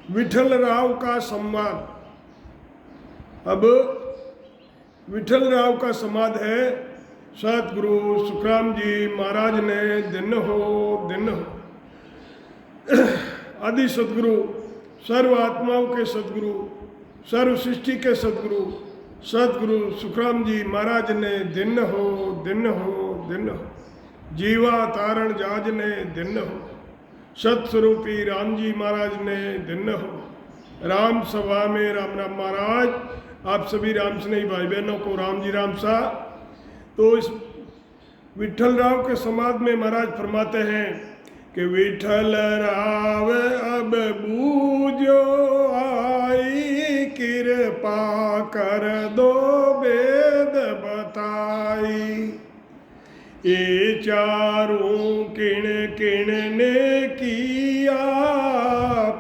विठल राव का संवाद। अब विठल राव का संवाद है। सतगुरु सुखराम जी महाराज ने दिन हो आदि सतगुरु, सर्व आत्माओं के सतगुरु, सर्व सृष्टि के सतगुरु सतगुरु सुखराम जी महाराज ने दिन हो जीवा तारण जाज ने दिन हो, सतस्वरूपी राम जी महाराज ने दिन हो। राम सभा में राम राम महाराज, आप सभी राम स्नेही भाई बहनों को राम जी राम सा। तो इस विठल राव के समाज में महाराज फरमाते हैं कि विठल राव अब बूझो आई, कृपा कर दो वेद बताई। ये चारों किण किण ने किया,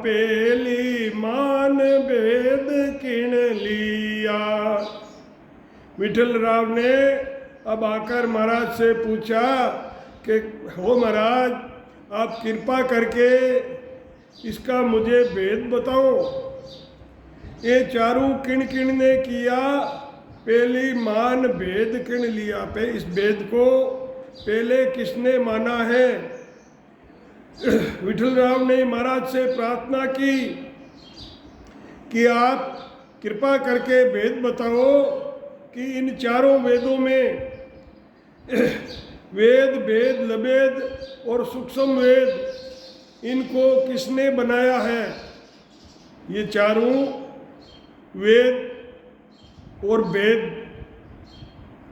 पेली मान वेद किण लिया। विठल राव ने अब आकर महाराज से पूछा कि हो महाराज, आप कृपा करके इसका मुझे वेद बताओ। ये चारों किण किण ने किया, पहली मान वेद किण लिया। पे इस वेद को पहले किसने माना है? विठल राव ने महाराज से प्रार्थना की कि आप कृपा करके वेद बताओ कि इन चारों वेदों में वेद, भेद, लभेद और सूक्ष्म वेद, इनको किसने बनाया है? ये चारों वेद और भेद,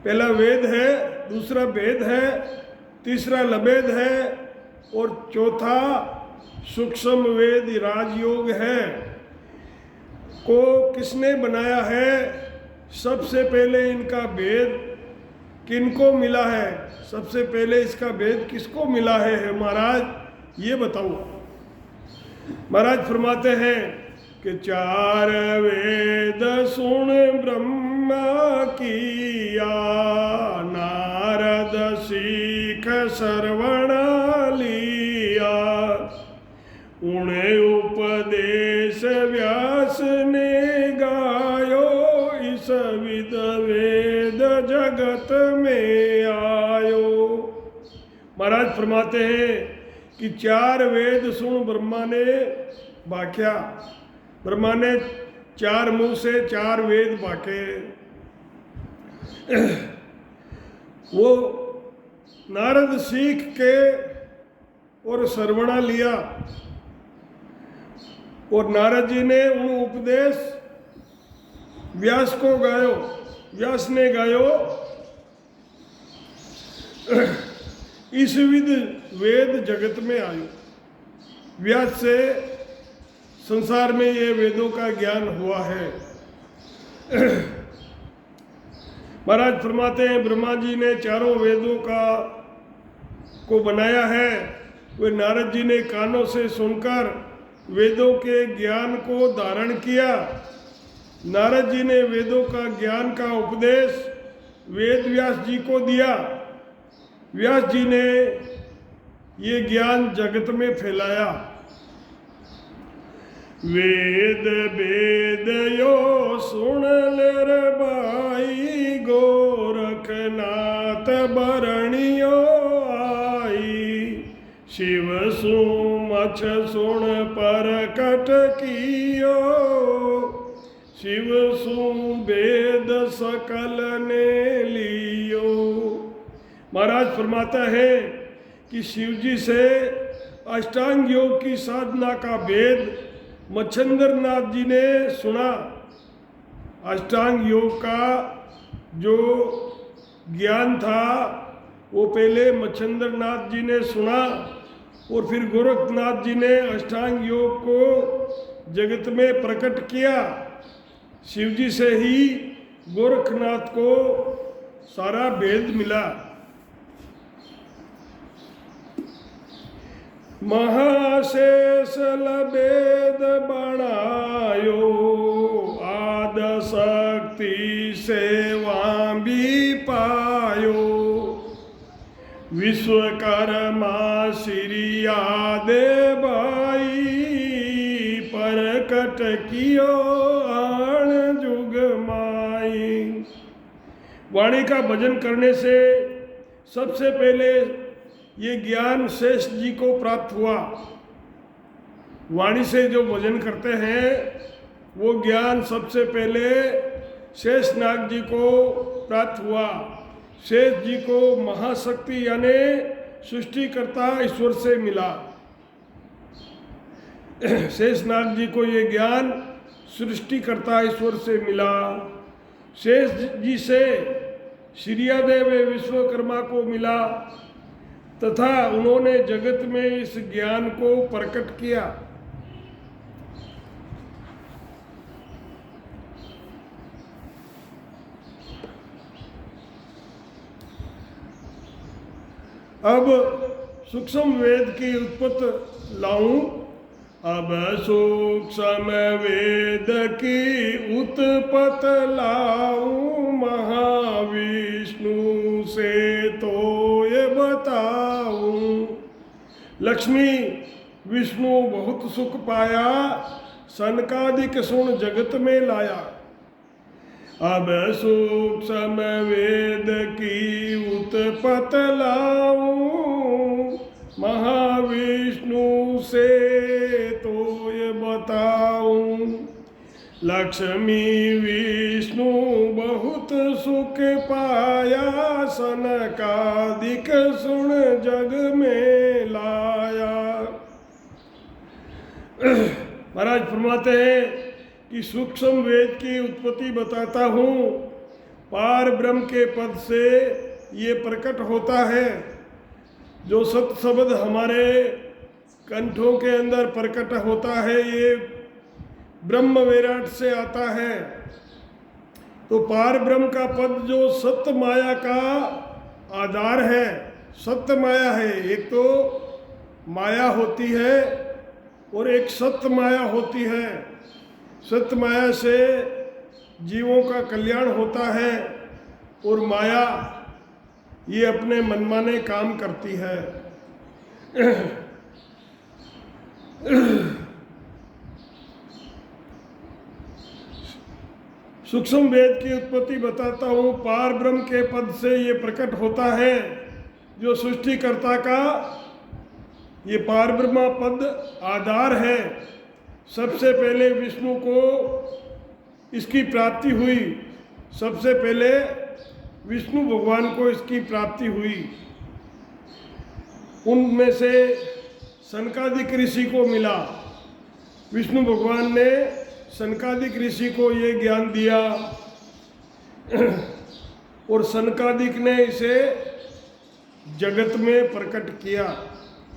पहला वेद है, दूसरा भेद है, तीसरा लभेद है और चौथा सूक्ष्म वेद राजयोग है, को किसने बनाया है? सबसे पहले इनका भेद किनको मिला है? सबसे पहले इसका भेद किसको मिला है महाराज, ये बताओ। महाराज फरमाते हैं कि चार वेद सुन ब्रह्मा किया, नारद सीख श्रवणा लिया। उन्हें उपदेश व्यास ने गायो, इस विद वेद जगत में आयो। महाराज फरमाते हैं कि चार वेद सुन ब्रह्मा ने बाख्या। ब्रह्मा ने चार मुंह से चार वेद बाके। वो नारद सीख के और श्रवणा लिया, और नारद जी ने उन उपदेश व्यास को गायो, व्यास ने गायो। इस विद वेद जगत में आयो। व्यास से संसार में ये वेदों का ज्ञान हुआ है। महाराज फरमाते हैं ब्रह्मा जी ने चारों वेदों को बनाया है। वे नारद जी ने कानों से सुनकर वेदों के ज्ञान को धारण किया। नारद जी ने वेदों का ज्ञान का उपदेश वेद व्यास जी को दिया। व्यास जी ने ये ज्ञान जगत में फैलाया। वेद वेद यो सुन लेर बाई, गोरखनाथ बरणियो आई। शिव सुमछ सुन परकट कियो, शिव सुवेद सकल ने लियो। महाराज फरमाता है कि शिव जी से अष्टांग योग की साधना का वेद मच्छंद्र नाथ जी ने सुना। अष्टांग योग का जो ज्ञान था वो पहले मच्छंद्र नाथ जी ने सुना, और फिर गोरखनाथ जी ने अष्टांग योग को जगत में प्रकट किया। शिव जी से ही गोरखनाथ को सारा भेद मिला। महाशेष लभेद बनायो, आद शक्ति सेवा भी पायो। विश्वकर्मा श्री आदे भाई, पर परकट कियो आण जुग माई। वाणी का भजन करने से सबसे पहले ये ज्ञान शेष जी को प्राप्त हुआ। वाणी से जो भजन करते हैं वो ज्ञान सबसे पहले शेषनाग जी को प्राप्त हुआ। शेष जी को महाशक्ति यानी सृष्टिकर्ता ईश्वर से मिला। शेषनाग जी को ये ज्ञान सृष्टिकर्ता ईश्वर से मिला। शेष जी से श्रीयादेव विश्वकर्मा को मिला तथा उन्होंने जगत में इस ज्ञान को प्रकट किया। अब सूक्ष्म वेद की उत्पत्ति लाऊं। अब सूक्ष्म वेद की उत्पत्ति लाऊं, महाविष्णु से तो ये बताऊं। लक्ष्मी विष्णु बहुत सुख पाया, सनकादिक सुन जगत में लाया। अब सूक्ष्म वेद की उत्पत्ति लाऊं, महाविष्णु से तो ये बताऊं। लक्ष्मी विष्णु बहुत सुख पाया, सनकादिक सुन जग में लाया। महाराज फरमाते हैं कि सूक्ष्म वेद की उत्पत्ति बताता हूँ। पार ब्रह्म के पद से ये प्रकट होता है। जो सत शब्द हमारे कंठों के अंदर प्रकट होता है ये ब्रह्म विराट से आता है। तो पार ब्रह्म का पद जो सत्य माया का आधार है, सत्य माया है। एक तो माया होती है और एक सत्य माया होती है। सत्य माया से जीवों का कल्याण होता है और माया ये अपने मनमाने काम करती है। सूक्ष्म वेद की उत्पत्ति बताता हूँ। पार ब्रह्म के पद से ये प्रकट होता है। जो सृष्टिकर्ता का ये पार ब्रह्म पद आधार है। सबसे पहले विष्णु को इसकी प्राप्ति हुई। सबसे पहले विष्णु भगवान को इसकी प्राप्ति हुई। उनमें से सनकादिक ऋषि को मिला। विष्णु भगवान ने सनकादिक ऋषि को ये ज्ञान दिया और सनकादिक ने इसे जगत में प्रकट किया।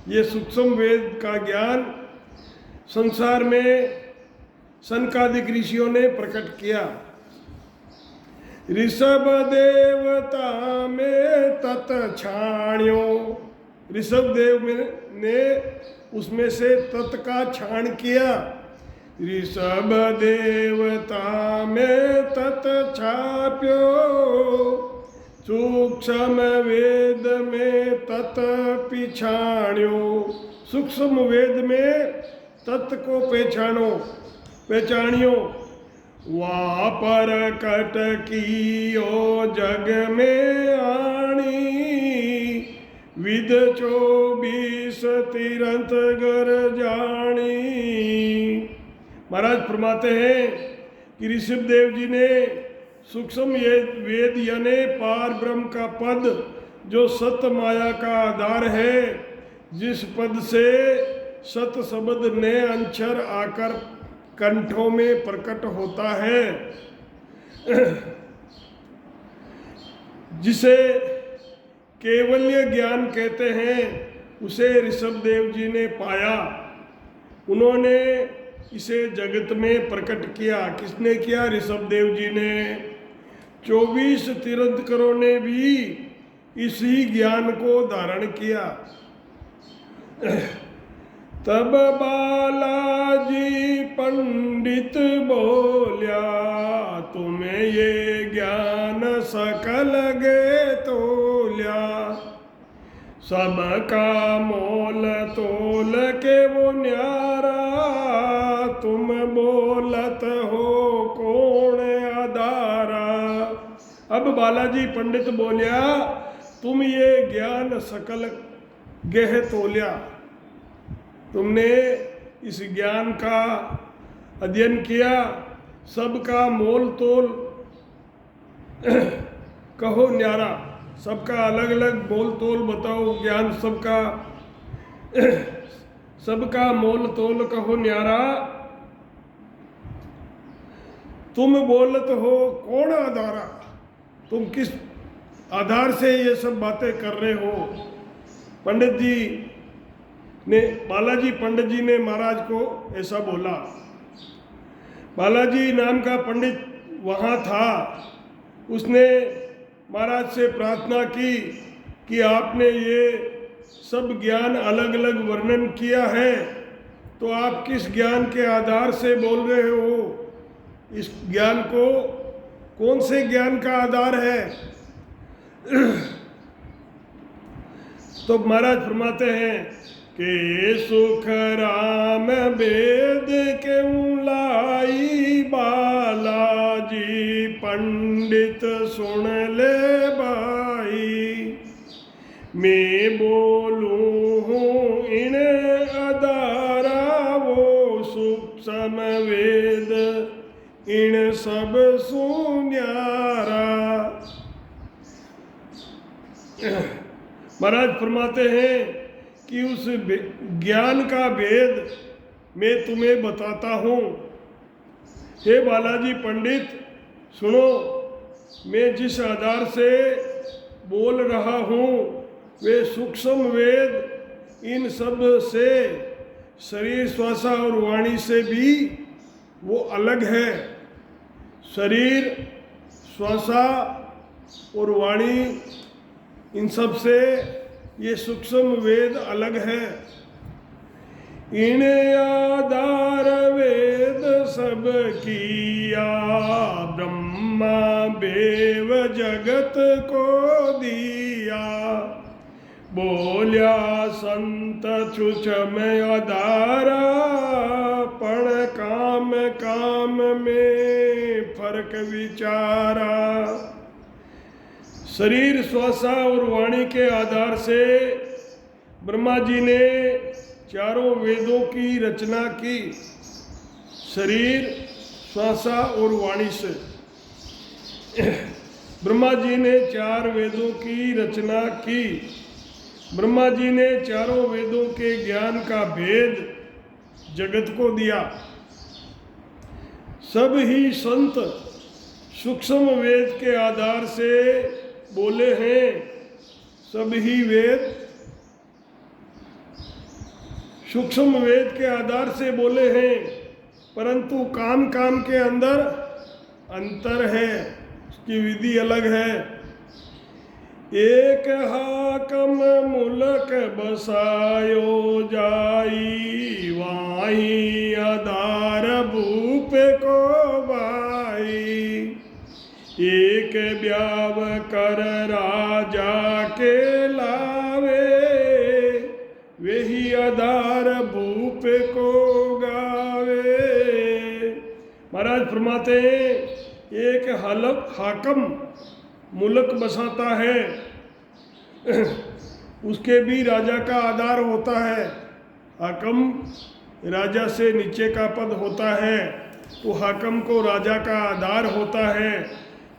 ये सूक्ष्म वेद का ज्ञान संसार में सनकादिक ऋषियों ने प्रकट किया। ऋषभ देवता में तत् छाण्यो। ऋषभ देव ने उसमें से तत् का छाण किया। ऋषभ देवता में तत् छाप्यो, सूक्ष्म वेद में तत् पिछाण्यो। सूक्ष्म वेद में तत् को पहचानियो। वहाँ प्रकट कियो जग में आणी, विद 24 तीरथ गर जानी। महाराज फरमाते हैं कि ऋषभ देव जी ने सूक्ष्म वेद यानी पार ब्रह्म का पद जो सत्य माया का आधार है, जिस पद से सत शब्द ने अक्षर आकर कंठों में प्रकट होता है, जिसे केवल्य ज्ञान कहते हैं, उसे ऋषभ देव जी ने पाया। उन्होंने इसे जगत में प्रकट किया। किसने किया? ऋषभ देव जी ने। 24 तीर्थंकरों ने भी इसी ज्ञान को धारण किया। तब बालाजी पंडित बोल्या, तुम्हें ये ज्ञान सकल गे तोल्या। सबका मोल तोल के वो न्यारा, तुम बोलत हो कौन आधारा। अब बालाजी पंडित बोलिया, तुम ये ज्ञान सकल गेह तोलिया, तुमने इस ज्ञान का अध्ययन किया, सबका मोल तोल कहो न्यारा, सबका अलग अलग मोल तोल बताओ, ज्ञान सबका मोल तोल कहो न्यारा। तुम बोलत हो कौन आधारा, तुम किस आधार से ये सब बातें कर रहे हो। पंडित जी ने, बालाजी पंडित जी ने महाराज को ऐसा बोला। बालाजी नाम का पंडित वहाँ था, उसने महाराज से प्रार्थना की कि आपने ये सब ज्ञान अलग अलग वर्णन किया है, तो आप किस ज्ञान के आधार से बोल रहे हो, इस ज्ञान को कौन से ज्ञान का आधार है। तो महाराज फरमाते हैं कि सुख राम वेद क्यों लाई, बालाजी पंडित सुन ले भाई। मैं बोलूँ हूँ इन अदारा, वो सूक्ष्म वेद इन सब सुन्यारा। महाराज फरमाते हैं कि उस ज्ञान का भेद मैं तुम्हें बताता हूँ। हे बालाजी पंडित सुनो, मैं जिस आधार से बोल रहा हूँ वे सूक्ष्म वेद इन सब से, शरीर श्वासा और वाणी से भी वो अलग है। शरीर श्वासा और वाणी इन सब से ये सूक्ष्म वेद अलग है। इन आधार वेद सब किया, ब्रह्मा देव जगत को दिया। बोलिया संत छुछम आधारा, पण काम काम में फर्क विचारा। शरीर श्वासा और वाणी के आधार से ब्रह्मा जी ने चारों वेदों की रचना की, शरीर श्वासा और वाणी से। ब्रह्मा जी ने 4 वेदों की रचना की। ब्रह्मा जी ने चारों वेदों के ज्ञान का भेद जगत को दिया। सब ही संत सूक्ष्म वेद के आधार से बोले हैं। सब ही वेद सूक्ष्म वेद के आधार से बोले हैं, परंतु काम काम के अंदर अंतर है, उसकी विधि अलग है। एक हाकम मुलक बसायो जाई, वाही आधार भूप को बाई। एक ब्याव कर राजा के लावे, वही आधार भूप को गावे। महाराज फरमाते हैं, एक हाकम मुल्क बसाता है, उसके भी राजा का आधार होता है। हाकम राजा से नीचे का पद होता है, तो हाकम को राजा का आधार होता है।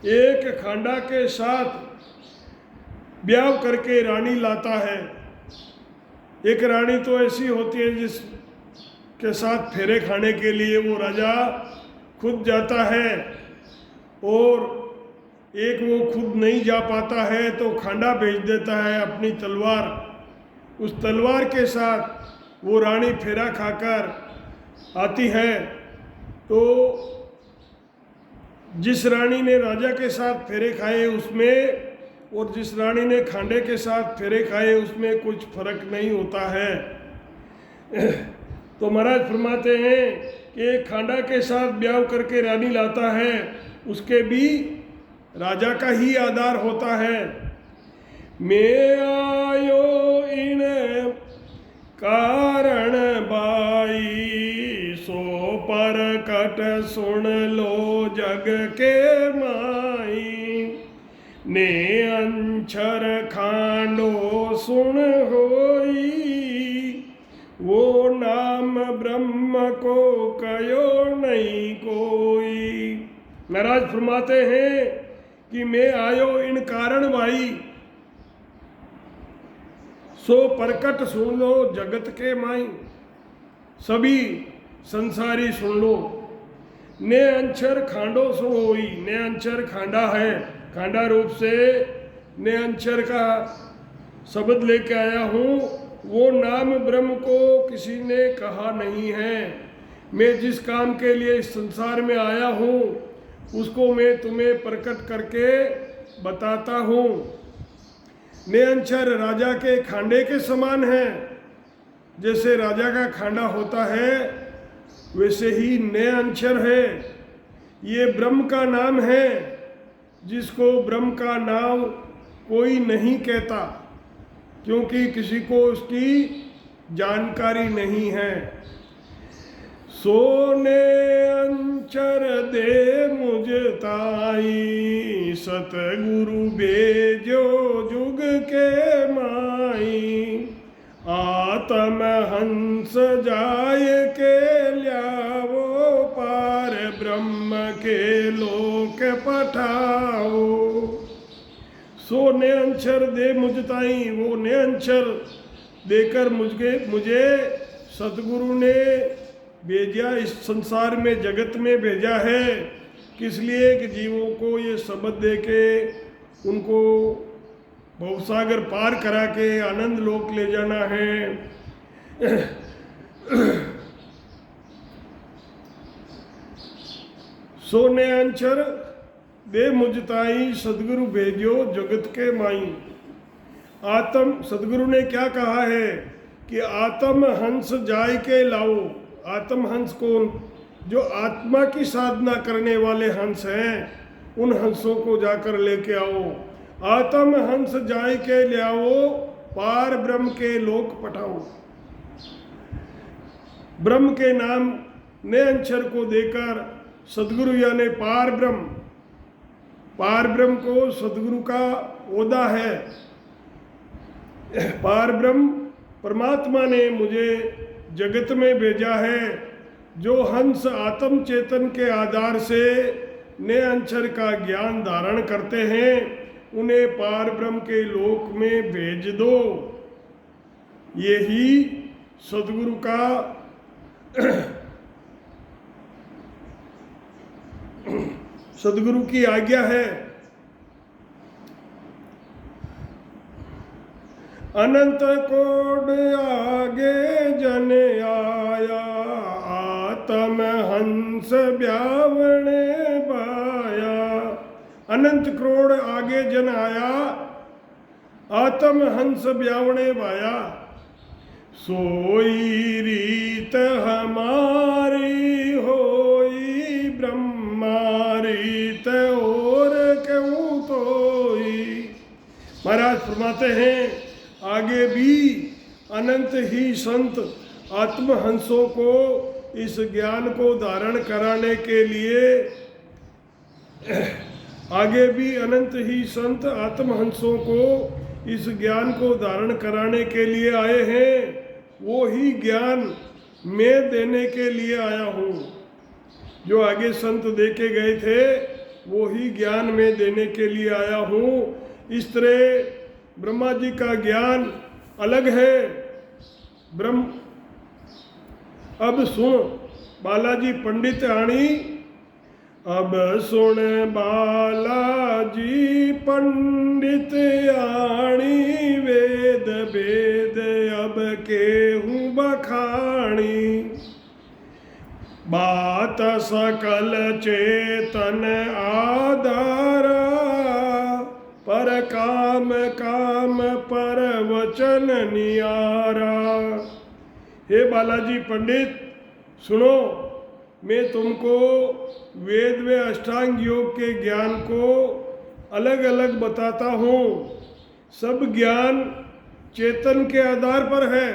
एक खांडा के साथ ब्याह करके रानी लाता है। एक रानी तो ऐसी होती है जिसके साथ फेरे खाने के लिए वो राजा खुद जाता है, और एक वो खुद नहीं जा पाता है तो खांडा भेज देता है अपनी तलवार। उस तलवार के साथ वो रानी फेरा खाकर आती है। तो जिस रानी ने राजा के साथ फेरे खाए उसमें और जिस रानी ने खांडे के साथ फेरे खाए उसमें कुछ फर्क नहीं होता है। तो महाराज फरमाते हैं कि एक खांडा के साथ ब्याह करके रानी लाता है, उसके भी राजा का ही आधार होता है। मैं आयो इन कारण बाई, सो परकट सुन लो जग के माई, ने अंचर खांडो सुन होई, वो नाम ब्रह्म को कयो नहीं कोई। महाराज फरमाते हैं कि मैं आयो इन कारण भाई, सो परकट सुन लो जगत के माई, सभी संसारी सुन लो। ने अंचर खांडो सो होई, ने अंचर खांडा है, खांडा रूप से ने अंचर का शब्द लेके आया हूँ। वो नाम ब्रह्म को किसी ने कहा नहीं है। मैं जिस काम के लिए इस संसार में आया हूँ उसको मैं तुम्हें प्रकट करके बताता हूँ। ने अंचर राजा के खांडे के समान है, जैसे राजा का खांडा होता है वैसे ही ने अंचर है। ये ब्रह्म का नाम है, जिसको ब्रह्म का नाम कोई नहीं कहता, क्योंकि किसी को उसकी जानकारी नहीं है। सोने अंचर दे मुझ ताई, सतगुरु बेजो जुग के माई, आत्म हंस जाय के ल्यावो, पार ब्रह्म के लोक पठाओ। सो ने अंचर दे मुझ ताई, वो ने अंचर देकर मुझे सतगुरु ने भेजा, इस संसार में जगत में भेजा है। किस लिए कि जीवों को ये शब्द दे के उनको भवसागर पार करा के आनंद लोक ले जाना है। सोने अंचर दे मुझताई, सदगुरु भेजो जगत के माई। आत्म सदगुरु ने क्या कहा है कि आत्म हंस जाय के लाओ। आत्म हंस कौन? जो आत्मा की साधना करने वाले हंस हैं, उन हंसों को जाकर लेके आओ। आत्म हंस जाय के ले आओ, पार ब्रह्म के लोक पठाओ। ब्रह्म के नाम ने अक्षर को देकर सदगुरु यानी पार ब्रह्म को सदगुरु का ओदा है। पार ब्रह्म परमात्मा ने मुझे जगत में भेजा है। जो हंस आत्म चेतन के आधार से ने अक्षर का ज्ञान धारण करते हैं, उन्हें पार ब्रह्म के लोक में भेज दो। यही सदगुरु का सदगुरु की आज्ञा है। अनंत कोड आगे जन आया, आत्म हंस ब्यावणे बाया। अनंत करोड़ आगे जन आया, आत्म हंस ब्यावणे बाया। सोई रीत हमारी होई, ब्रह्मा रीत और क्यों तोई। महाराज फरमाते हैं, आगे भी अनंत ही संत आत्महंसों को इस ज्ञान को धारण कराने के लिए, आगे भी अनंत ही संत आत्महंसों को इस ज्ञान को धारण कराने के लिए आए हैं। वो ही ज्ञान मैं देने के लिए आया हूँ। जो आगे संत दे के गए थे, वो ही ज्ञान मैं देने के लिए आया हूँ। इस तरह ब्रह्मा जी का ज्ञान अलग है। ब्रह्म अब सुन बालाजी पंडित आणी, अब सुन बालाजी पंडित आणी। वेद वेद अब केहूँ बखाणी, बात सकल चेतन आधारा। पर काम काम पर वचन नियारा। हे बालाजी पंडित सुनो, मैं तुमको वेद व अष्टांग योग के ज्ञान को अलग अलग बताता हूँ। सब ज्ञान चेतन के आधार पर है,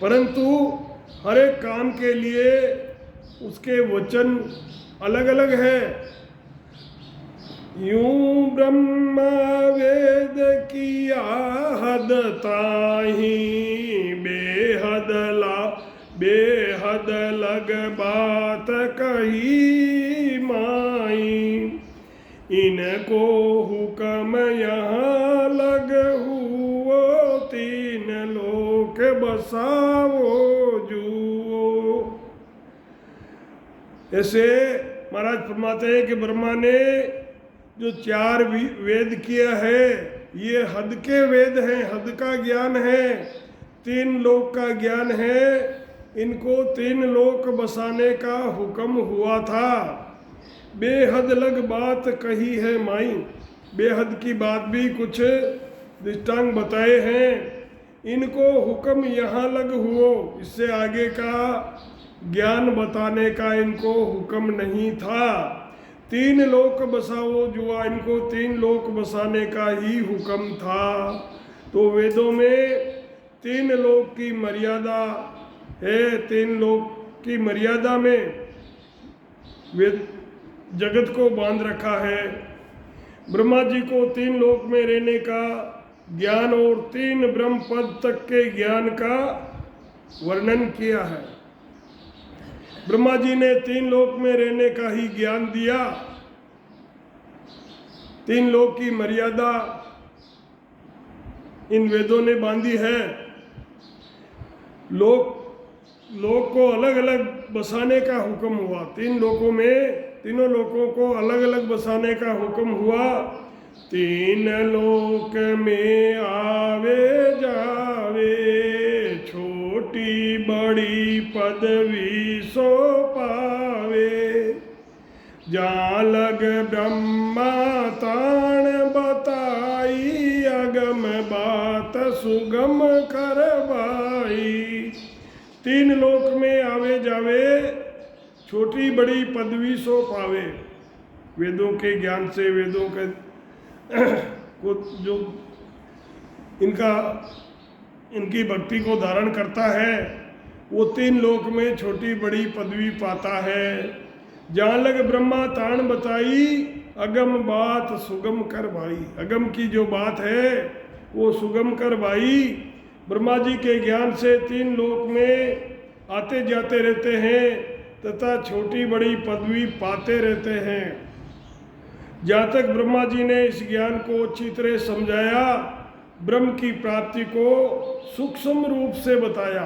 परंतु हर एक काम के लिए उसके वचन अलग अलग है। यूं ब्रह्म वेद किया हद ताही, बेहद लग बात कही माई। इनको हुक्म यहाँ लग हुओ, तीन लोक बसावो जुओ। ऐसे महाराज फरमाते हैं कि ब्रह्मा ने जो 4 वेद किया है, ये हद के वेद हैं, हद का ज्ञान है, 3 लोक का ज्ञान है। इनको 3 लोक बसाने का हुक्म हुआ था। बेहद लग बात कही है माई, बेहद की बात भी कुछ दृष्टांत बताए हैं। इनको हुक्म यहाँ लग हुओ, इससे आगे का ज्ञान बताने का इनको हुक्म नहीं था। 3 लोक बसाओ जुआ, इनको 3 लोक बसाने का ही हुक्म था। तो वेदों में 3 लोक की मर्यादा है। 3 लोक की मर्यादा में वेद जगत को बांध रखा है। ब्रह्मा जी को 3 लोक में रहने का ज्ञान और 3 ब्रह्म पद तक के ज्ञान का वर्णन किया है। ब्रह्मा जी ने 3 लोक में रहने का ही ज्ञान दिया। 3 लोक की मर्यादा इन वेदों ने बांधी है। लोक को अलग अलग बसाने का हुक्म हुआ। 3 लोकों में, तीनों लोकों को अलग अलग बसाने का हुक्म हुआ। 3 लोक में आवे जावे, छोटी बड़ी पदवी सो पावे। जा लग ब्रह्मा ताण बताई, अगम बात सुगम करवाई। 3 लोक में आवे जावे, छोटी बड़ी पदवी सो पावे। वेदों के ज्ञान से, वेदों के को जो इनकी भक्ति को धारण करता है, वो 3 लोक में छोटी बड़ी पदवी पाता है। जहाँ लग ब्रह्मा ताण बताई, अगम बात सुगम कर भाई। अगम की जो बात है वो सुगम कर भाई। ब्रह्मा जी के ज्ञान से 3 लोक में आते जाते रहते हैं तथा छोटी बड़ी पदवी पाते रहते हैं। जहाँ तक ब्रह्मा जी ने इस ज्ञान को अच्छी तरह समझाया, ब्रह्म की प्राप्ति को सूक्ष्म रूप से बताया।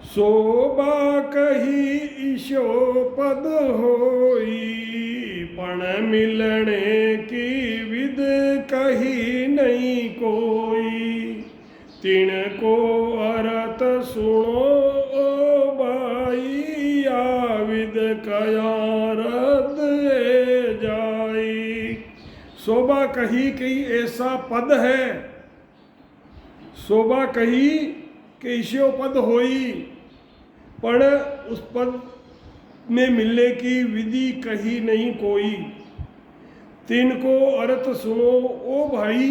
शोभा कही ईशो पद होई, पण मिलने की विद कही नहीं कोई। तिनको अरत सुनो ओ भाई, आविद कया रद जाई। शोभा कही कि ऐसा पद है, शोभा कही कि ईशो पद होई, पर उस पद में मिलने की विधि कही नहीं कोई। तिनको अर्थ सुनो ओ भाई,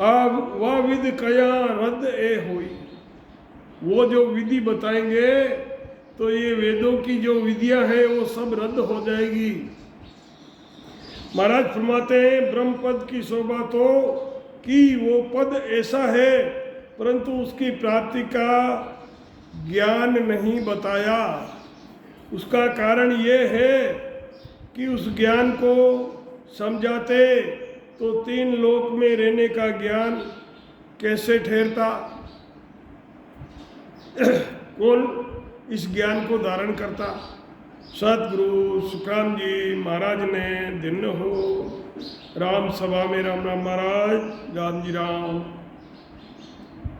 अब वह विधि कया रद्द ए होई। वो जो विधि बताएंगे तो ये वेदों की जो विधियां हैं वो सब रद्द हो जाएगी। महाराज फरमाते हैं ब्रह्म पद की शोभा तो कि वो पद ऐसा है, परंतु उसकी प्राप्ति का ज्ञान नहीं बताया। उसका कारण ये है कि उस ज्ञान को समझाते तो 3 लोक में रहने का ज्ञान कैसे ठहरता। कौन इस ज्ञान को धारण करता। सतगुरु सुखराम जी महाराज ने दिन हो। राम सभा में राम राम महाराज, राम जी राम।